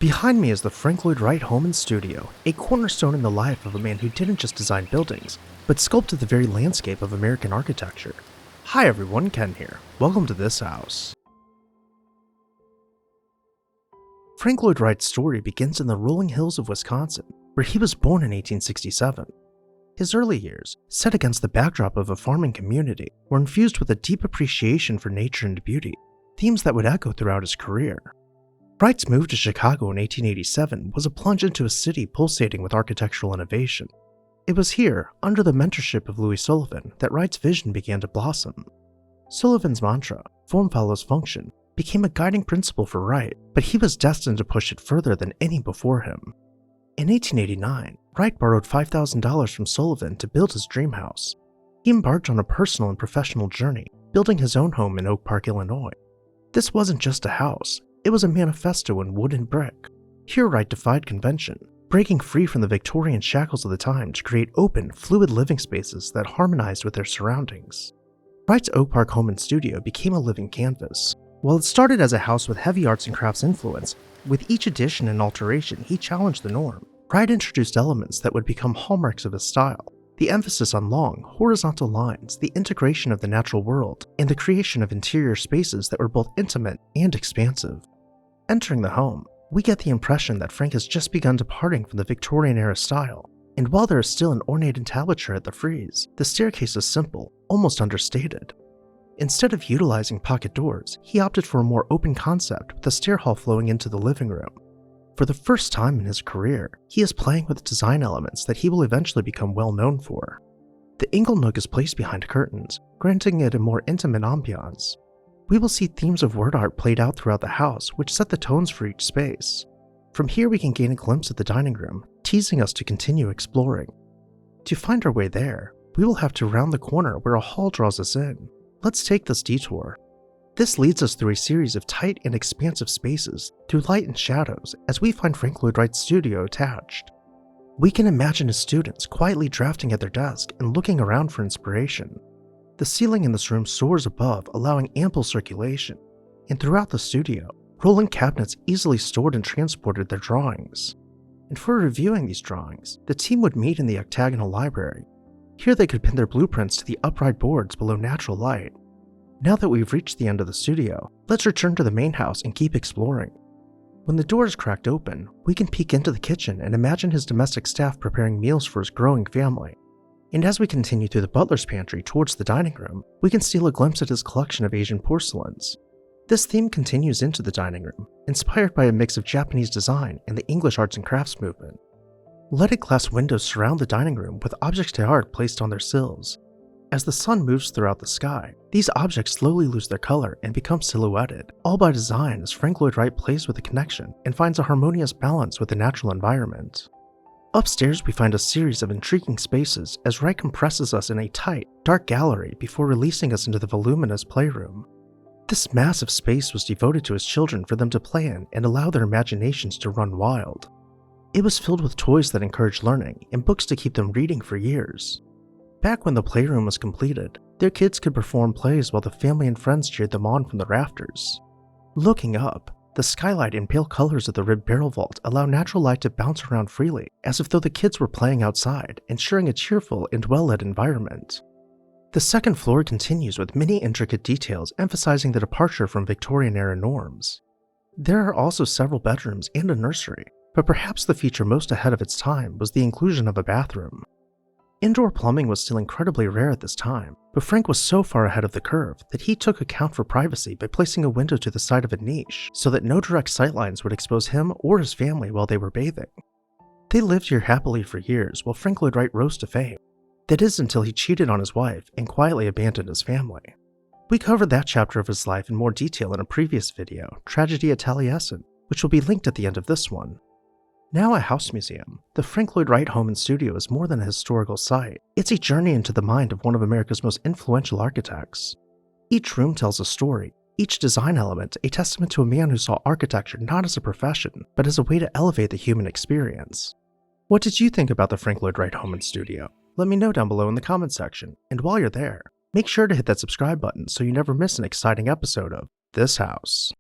Behind me is the Frank Lloyd Wright home and studio, a cornerstone in the life of a man who didn't just design buildings, but sculpted the very landscape of American architecture. Hi everyone, Ken here. Welcome to this house. Frank Lloyd Wright's story begins in the rolling hills of Wisconsin, where he was born in 1867. His early years, set against the backdrop of a farming community, were infused with a deep appreciation for nature and beauty, themes that would echo throughout his career. Wright's move to Chicago in 1887 was a plunge into a city pulsating with architectural innovation. It was here, under the mentorship of Louis Sullivan, that Wright's vision began to blossom. Sullivan's mantra, "Form follows function," became a guiding principle for Wright, but he was destined to push it further than any before him. In 1889, Wright borrowed $5,000 from Sullivan to build his dream house. He embarked on a personal and professional journey, building his own home in Oak Park, Illinois. This wasn't just a house, it was a manifesto in wood and brick. Here Wright defied convention, breaking free from the Victorian shackles of the time to create open, fluid living spaces that harmonized with their surroundings. Wright's Oak Park home and studio became a living canvas. While it started as a house with heavy arts and crafts influence, with each addition and alteration he challenged the norm. Wright introduced elements that would become hallmarks of his style. The emphasis on long, horizontal lines, the integration of the natural world, and the creation of interior spaces that were both intimate and expansive. Entering the home, we get the impression that Frank has just begun departing from the Victorian-era style, and while there is still an ornate entablature at the frieze, the staircase is simple, almost understated. Instead of utilizing pocket doors, he opted for a more open concept with a stair hall flowing into the living room. For the first time in his career, he is playing with design elements that he will eventually become well known for. The ingle nook is placed behind curtains, granting it a more intimate ambiance. We will see themes of word art played out throughout the house, which set the tones for each space. From here we can gain a glimpse of the dining room, teasing us to continue exploring. To find our way there, we will have to round the corner where a hall draws us in. Let's take this detour. This leads us through a series of tight and expansive spaces, through light and shadows, as we find Frank Lloyd Wright's studio attached. We can imagine his students quietly drafting at their desk and looking around for inspiration. The ceiling in this room soars above, allowing ample circulation, and throughout the studio, rolling cabinets easily stored and transported their drawings. And for reviewing these drawings, the team would meet in the octagonal library. Here they could pin their blueprints to the upright boards below natural light. Now that we've reached the end of the studio, let's return to the main house and keep exploring. When the door is cracked open, we can peek into the kitchen and imagine his domestic staff preparing meals for his growing family. And as we continue through the butler's pantry towards the dining room, we can steal a glimpse at his collection of Asian porcelains. This theme continues into the dining room, inspired by a mix of Japanese design and the English arts and crafts movement. Leaded glass windows surround the dining room with objects d'art placed on their sills. As the sun moves throughout the sky, these objects slowly lose their color and become silhouetted, all by design as Frank Lloyd Wright plays with the connection and finds a harmonious balance with the natural environment. Upstairs we find a series of intriguing spaces as Wright compresses us in a tight, dark gallery before releasing us into the voluminous playroom. This massive space was devoted to his children for them to play in and allow their imaginations to run wild. It was filled with toys that encouraged learning and books to keep them reading for years. Back when the playroom was completed, their kids could perform plays while the family and friends cheered them on from the rafters. Looking up, the skylight and pale colors of the ribbed barrel vault allow natural light to bounce around freely, as if though the kids were playing outside, ensuring a cheerful and well-lit environment. The second floor continues with many intricate details emphasizing the departure from Victorian-era norms. There are also several bedrooms and a nursery, but perhaps the feature most ahead of its time was the inclusion of a bathroom. Indoor plumbing was still incredibly rare at this time, but Frank was so far ahead of the curve that he took account for privacy by placing a window to the side of a niche so that no direct sightlines would expose him or his family while they were bathing. They lived here happily for years while Frank Lloyd Wright rose to fame. That is until he cheated on his wife and quietly abandoned his family. We covered that chapter of his life in more detail in a previous video, Tragedy at Taliesin, which will be linked at the end of this one. Now a house museum, the Frank Lloyd Wright home and studio is more than a historical site. It's a journey into the mind of one of America's most influential architects. Each room tells a story, each design element a testament to a man who saw architecture not as a profession, but as a way to elevate the human experience. What did you think about the Frank Lloyd Wright home and studio? Let me know down below in the comments section, and while you're there, make sure to hit that subscribe button so you never miss an exciting episode of This House.